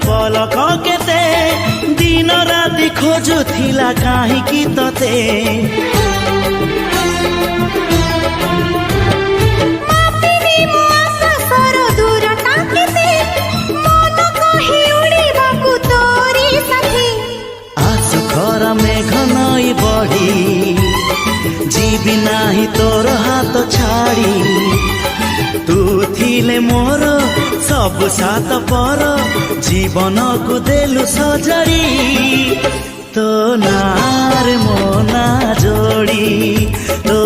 पलक केते दिन राति खोजुथिला काहींकि तते मेघ नई बढ़ी जीवी नाही तोर हाथ छाड़ी तू थिले मोर सब सात पर जीवन को देलु सजड़ी तो नार मोना जोड़ी तो